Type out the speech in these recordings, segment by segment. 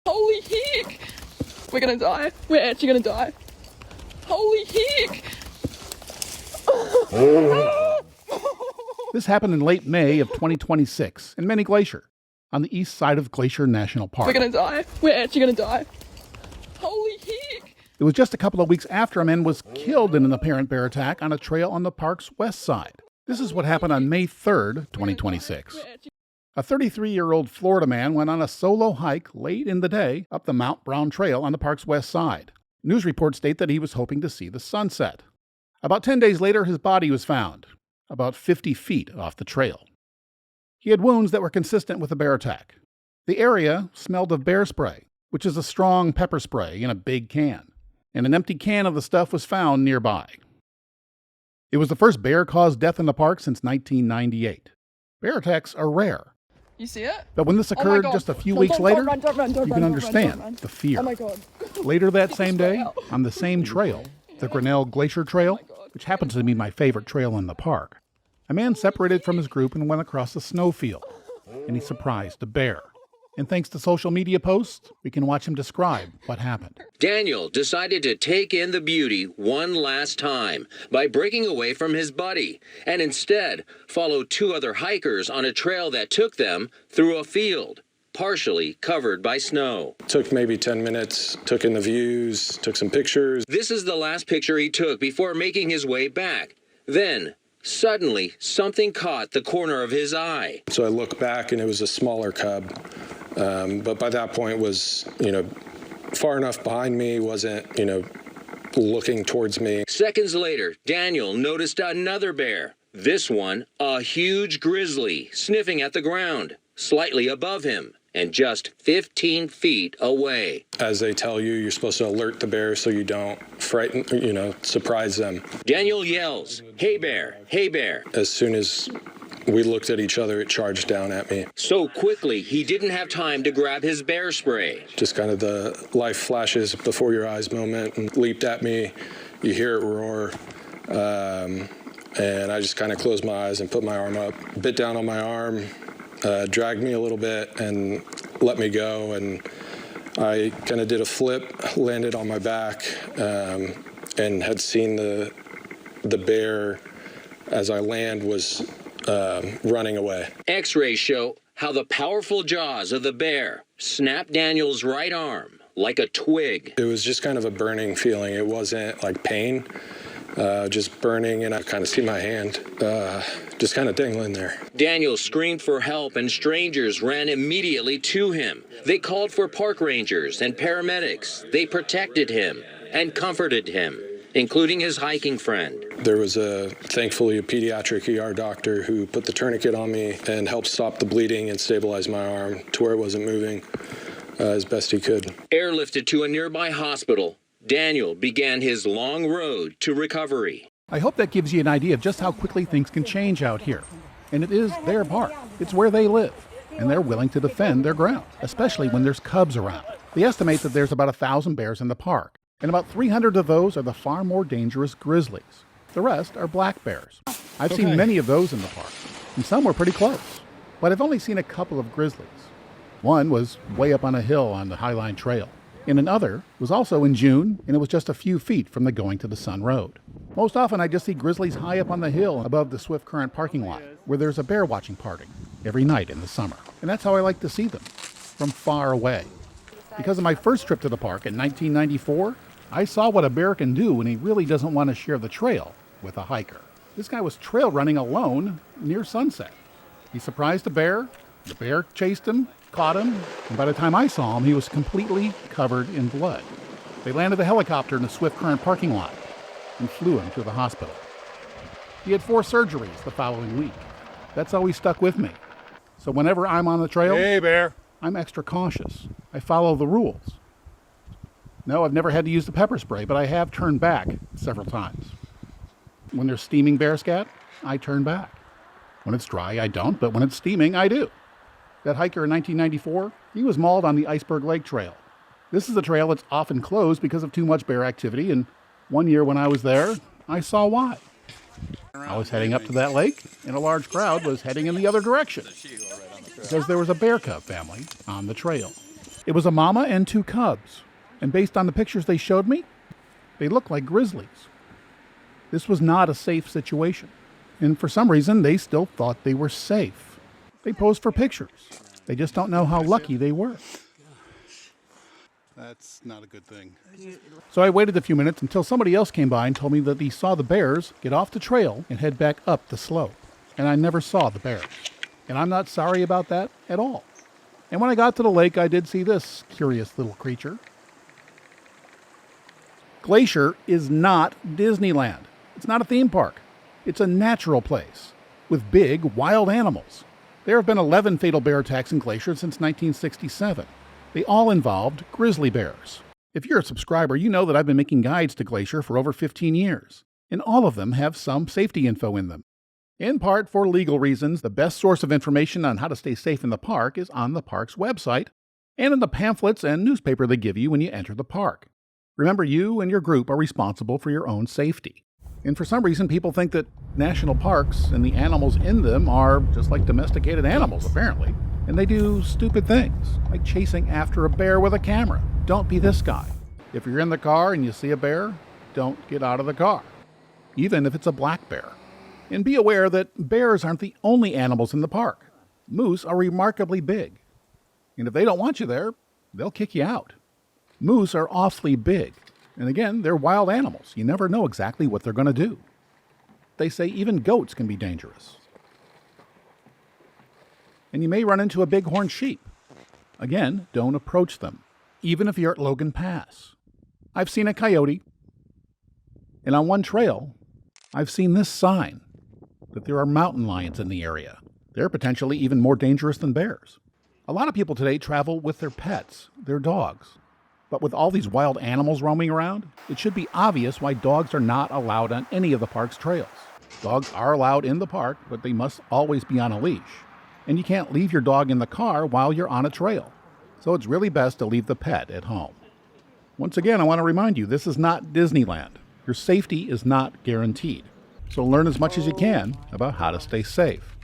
Holy heck! We're gonna die. We're actually gonna die. Holy heck! This happened in late May of 2026 in Many Glacier, on the east side of Glacier National Park. We're gonna die. We're actually gonna die. Holy heck! It was just a couple of weeks after a man was killed in an apparent bear attack on a trail on the park's west side. This is what happened on May 3rd, 2026. A 33-year-old Florida man went on a solo hike late in the day up the Mount Brown Trail on the park's west side. News reports state that he was hoping to see the sunset. About 10 days later, his body was found, about 50 feet off the trail. He had wounds that were consistent with a bear attack. The area smelled of bear spray, which is a strong pepper spray in a big can, and an empty can of the stuff was found nearby. It was the first bear-caused death in the park since 1998. Bear attacks are rare. You see it? But when this occurred just a few weeks later, you can understand run. the fear. Oh my God. Later that same day, on the same trail, the Grinnell Glacier Trail, which happens to be my favorite trail in the park, a man separated from his group and went across a snowfield, and he surprised a bear. And thanks to social media posts, we can watch him describe what happened. Daniel decided to take in the beauty one last time by breaking away from his buddy and instead followed two other hikers on a trail that took them through a field, partially covered by snow. Took maybe 10 minutes, took in the views, took some pictures. This is the last picture he took before making his way back. Then, suddenly, something caught the corner of his eye. So I look back and it was a smaller cub. But by that point was, far enough behind me, wasn't, looking towards me. Seconds later, Daniel noticed another bear. This one, a huge grizzly, sniffing at the ground, slightly above him, and just 15 feet away. As they tell you, you're supposed to alert the bear so you don't frighten, surprise them. Daniel yells, "Hey bear, hey bear." As soon as we looked at each other, it charged down at me. So quickly, he didn't have time to grab his bear spray. Just kind of the life flashes before your eyes moment and leaped at me. You hear it roar. And I just kind of closed my eyes and put my arm up, bit down on my arm, dragged me a little bit and let me go. And I kind of did a flip, landed on my back, and had seen the bear as I land was running away. X-rays show how the powerful jaws of the bear snapped Daniel's right arm like a twig. It was just kind of a burning feeling. It wasn't like pain, just burning, and I kind of see my hand just kind of dangling there. Daniel screamed for help and strangers ran immediately to him. They called for park rangers and paramedics. They protected him and comforted him, including his hiking friend. There was thankfully a pediatric ER doctor who put the tourniquet on me and helped stop the bleeding and stabilize my arm to where it wasn't moving as best he could. Airlifted to a nearby hospital, Daniel began his long road to recovery. I hope that gives you an idea of just how quickly things can change out here. And it is their park. It's where they live. And they're willing to defend their ground, especially when there's cubs around. They estimate that there's about 1,000 bears in the park, and about 300 of those are the far more dangerous grizzlies. The rest are black bears. I've seen many of those in the park, and some were pretty close. But I've only seen a couple of grizzlies. One was way up on a hill on the Highline Trail, and another was also in June, and it was just a few feet from the Going to the Sun Road. Most often I just see grizzlies high up on the hill above the Swift Current parking lot, where there's a bear watching party every night in the summer. And that's how I like to see them, from far away. Because of my first trip to the park in 1994, I saw what a bear can do when he really doesn't want to share the trail with a hiker. This guy was trail running alone near sunset. He surprised a bear, the bear chased him, caught him, and by the time I saw him, he was completely covered in blood. They landed the helicopter in the Swift Current parking lot and flew him to the hospital. He had 4 surgeries the following week. That's always stuck with me. So whenever I'm on the trail, hey bear, I'm extra cautious. I follow the rules. No, I've never had to use the pepper spray, but I have turned back several times. When there's steaming bear scat, I turn back. When it's dry, I don't, but when it's steaming, I do. That hiker in 1994, he was mauled on the Iceberg Lake Trail. This is a trail that's often closed because of too much bear activity, and one year when I was there, I saw why. I was heading up to that lake, and a large crowd was heading in the other direction. because there was a bear cub family on the trail. It was a mama and 2 cubs, and based on the pictures they showed me, they looked like grizzlies. This was not a safe situation, and for some reason they still thought they were safe. They posed for pictures. They just don't know how lucky they were. That's not a good thing. So I waited a few minutes until somebody else came by and told me that he saw the bears get off the trail and head back up the slope. And I never saw the bears. And I'm not sorry about that at all. And when I got to the lake, I did see this curious little creature. Glacier is not Disneyland. It's not a theme park. It's a natural place with big, wild animals. There have been 11 fatal bear attacks in Glacier since 1967. They all involved grizzly bears. If you're a subscriber, you know that I've been making guides to Glacier for over 15 years, and all of them have some safety info in them. In part for legal reasons, the best source of information on how to stay safe in the park is on the park's website and in the pamphlets and newspaper they give you when you enter the park. Remember, you and your group are responsible for your own safety. And for some reason, people think that national parks and the animals in them are just like domesticated animals, apparently. And they do stupid things, like chasing after a bear with a camera. Don't be this guy. If you're in the car and you see a bear, don't get out of the car, even if it's a black bear. And be aware that bears aren't the only animals in the park. Moose are remarkably big. And if they don't want you there, they'll kick you out. Moose are awfully big. And again, they're wild animals. You never know exactly what they're going to do. They say even goats can be dangerous. And you may run into a bighorn sheep. Again, don't approach them, even if you're at Logan Pass. I've seen a coyote, and on one trail, I've seen this sign that there are mountain lions in the area. They're potentially even more dangerous than bears. A lot of people today travel with their pets, their dogs. But with all these wild animals roaming around, it should be obvious why dogs are not allowed on any of the park's trails. Dogs are allowed in the park, but they must always be on a leash. And you can't leave your dog in the car while you're on a trail. So it's really best to leave the pet at home. Once again, I want to remind you, this is not Disneyland. Your safety is not guaranteed. So learn as much as you can about how to stay safe.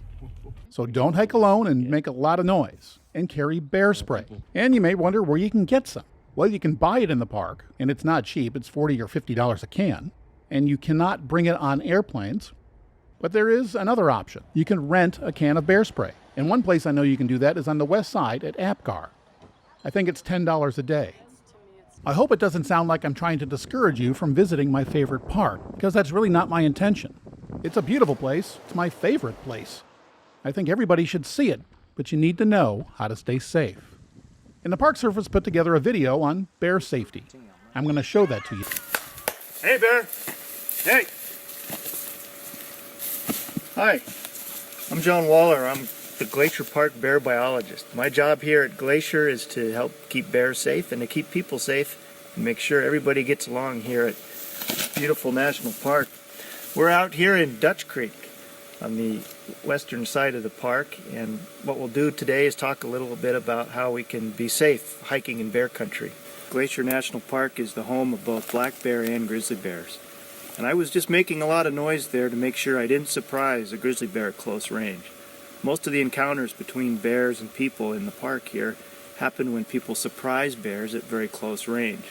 So don't hike alone and make a lot of noise. And carry bear spray. And you may wonder where you can get some. Well, you can buy it in the park, and it's not cheap. It's $40 or $50 a can. And you cannot bring it on airplanes. But there is another option. You can rent a can of bear spray. And one place I know you can do that is on the west side at Apgar. I think it's $10 a day. I hope it doesn't sound like I'm trying to discourage you from visiting my favorite park, because that's really not my intention. It's a beautiful place. It's my favorite place. I think everybody should see it, but you need to know how to stay safe. And the Park Service put together a video on bear safety. I'm going to show that to you. Hey, bear. Hey. Hi. I'm John Waller. I'm the Glacier Park bear biologist. My job here at Glacier is to help keep bears safe and to keep people safe and make sure everybody gets along here at beautiful national park. We're out here in Dutch Creek on the western side of the park, and what we'll do today is talk a little bit about how we can be safe hiking in bear country. Glacier National Park is the home of both black bear and grizzly bears. And I was just making a lot of noise there to make sure I didn't surprise a grizzly bear at close range. Most of the encounters between bears and people in the park here happen when people surprise bears at very close range.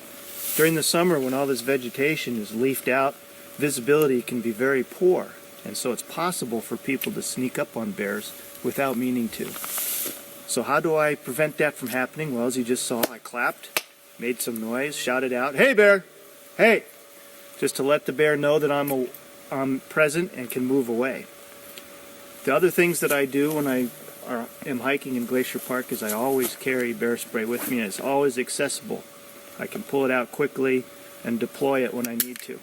During the summer, when all this vegetation is leafed out, visibility can be very poor, and so it's possible for people to sneak up on bears without meaning to. So how do I prevent that from happening? Well, as you just saw, I clapped, made some noise, shouted out, "Hey bear! Hey!" just to let the bear know that I'm present and can move away. The other things that I do when I am hiking in Glacier Park is I always carry bear spray with me, and it's always accessible. I can pull it out quickly and deploy it when I need to.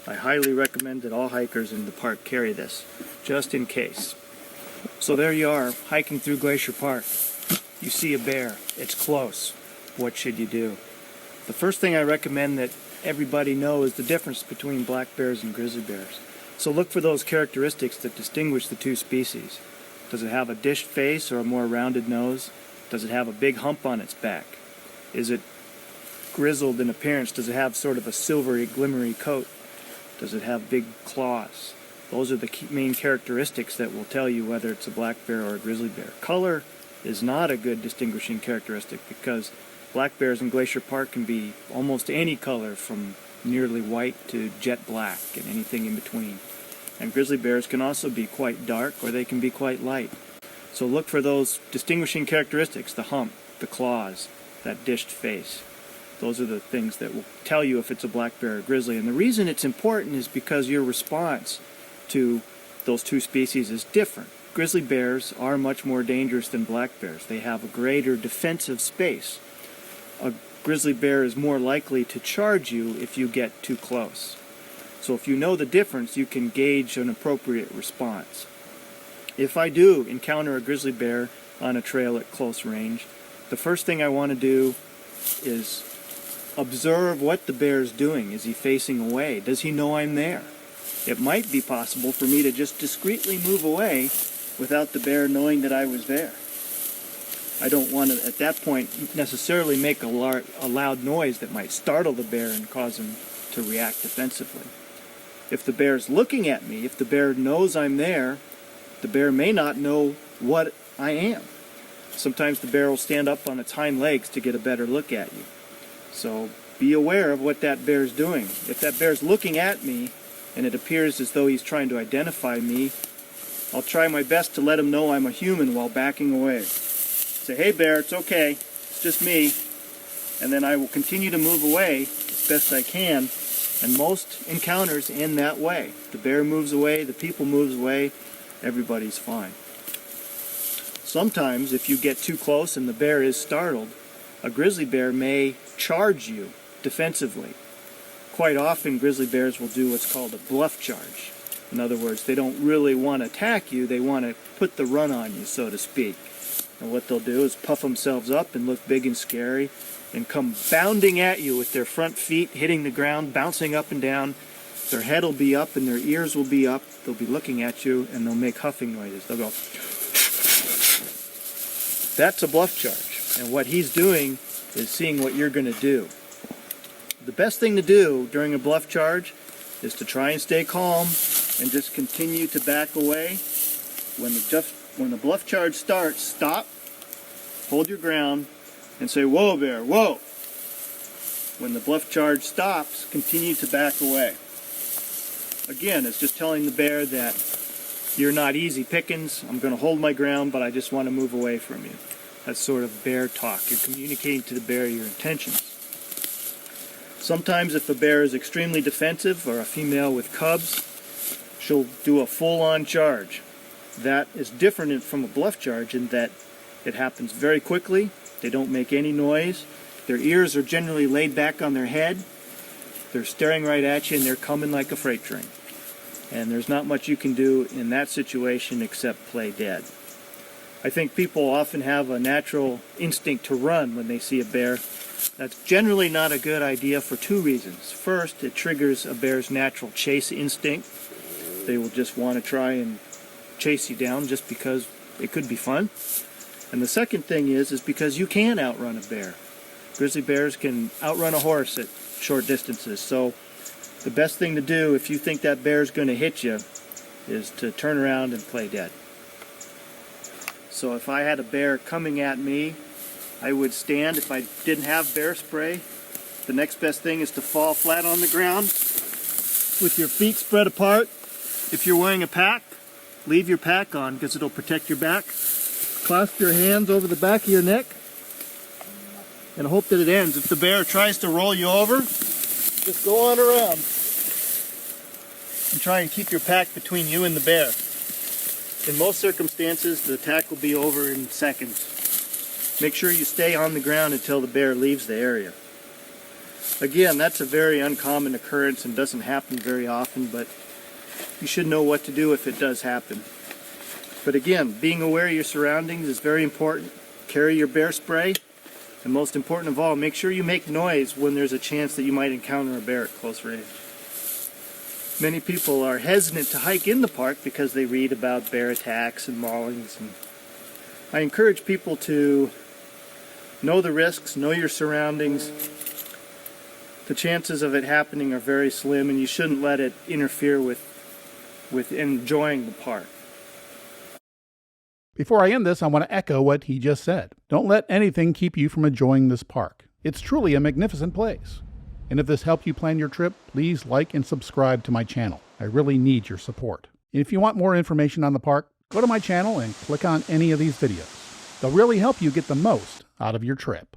I highly recommend that all hikers in the park carry this, just in case. So there you are, hiking through Glacier Park. You see a bear. It's close. What should you do? The first thing I recommend that everybody know is the difference between black bears and grizzly bears. So look for those characteristics that distinguish the two species. Does it have a dished face or a more rounded nose? Does it have a big hump on its back? Is it grizzled in appearance? Does it have sort of a silvery, glimmery coat? Does it have big claws? Those are the main characteristics that will tell you whether it's a black bear or a grizzly bear. Color is not a good distinguishing characteristic because black bears in Glacier Park can be almost any color from nearly white to jet black and anything in between. And grizzly bears can also be quite dark or they can be quite light. So look for those distinguishing characteristics, the hump, the claws, that dished face. Those are the things that will tell you if it's a black bear or grizzly. And the reason it's important is because your response to those two species is different. Grizzly bears are much more dangerous than black bears. They have a greater defensive space. A grizzly bear is more likely to charge you if you get too close. So if you know the difference, you can gauge an appropriate response. If I do encounter a grizzly bear on a trail at close range, the first thing I want to do is observe what the bear is doing. Is he facing away? Does he know I'm there? It might be possible for me to just discreetly move away without the bear knowing that I was there. I don't want to, at that point, necessarily make a loud noise that might startle the bear and cause him to react defensively. If the bear's looking at me, if the bear knows I'm there, the bear may not know what I am. Sometimes the bear will stand up on its hind legs to get a better look at you. So be aware of what that bear's doing. If that bear's looking at me and it appears as though he's trying to identify me, I'll try my best to let him know I'm a human while backing away. Say, hey bear, it's okay, it's just me. And then I will continue to move away as best I can. And most encounters end that way. The bear moves away, the people moves away, everybody's fine. Sometimes if you get too close and the bear is startled, a grizzly bear may charge you defensively. Quite often grizzly bears will do what's called a bluff charge. In other words, they don't really want to attack you, they want to put the run on you, so to speak. And what they'll do is puff themselves up and look big and scary and come bounding at you with their front feet hitting the ground, bouncing up and down. Their head will be up and their ears will be up. They'll be looking at you and they'll make huffing noises. They'll go. That's a bluff charge. And what he's doing is seeing what you're going to do. The best thing to do during a bluff charge is to try and stay calm and just continue to back away. When the bluff charge starts, stop, hold your ground, and say, whoa bear, whoa. When the bluff charge stops, continue to back away. Again, it's just telling the bear that you're not easy pickings, I'm going to hold my ground, but I just want to move away from you. That's sort of bear talk. You're communicating to the bear your intentions. Sometimes if a bear is extremely defensive, or a female with cubs, she'll do a full-on charge. That is different from a bluff charge in that it happens very quickly, they don't make any noise, their ears are generally laid back on their head, they're staring right at you and they're coming like a freight train. And there's not much you can do in that situation except play dead. I think people often have a natural instinct to run when they see a bear. That's generally not a good idea for two reasons. First, it triggers a bear's natural chase instinct. They will just want to try and chase you down just because it could be fun. And the second thing is because you can outrun a bear. Grizzly bears can outrun a horse at short distances. So the best thing to do if you think that bear's going to hit you is to turn around and play dead. So if I had a bear coming at me, I would stand. If I didn't have bear spray, the next best thing is to fall flat on the ground with your feet spread apart. If you're wearing a pack, leave your pack on because it'll protect your back. Clasp your hands over the back of your neck and hope that it ends. If the bear tries to roll you over, just go on around and try and keep your pack between you and the bear. In most circumstances, the attack will be over in seconds. Make sure you stay on the ground until the bear leaves the area. Again, that's a very uncommon occurrence and doesn't happen very often, but you should know what to do if it does happen. But again, being aware of your surroundings is very important. Carry your bear spray, and most important of all, make sure you make noise when there's a chance that you might encounter a bear at close range. Many people are hesitant to hike in the park because they read about bear attacks and maulings. And I encourage people to know the risks, know your surroundings. The chances of it happening are very slim, and you shouldn't let it interfere with with enjoying the park. Before I end this, I want to echo what he just said. Don't let anything keep you from enjoying this park. It's truly a magnificent place. And if this helped you plan your trip, please like and subscribe to my channel. I really need your support. And if you want more information on the park, go to my channel and click on any of these videos. They'll really help you get the most out of your trip.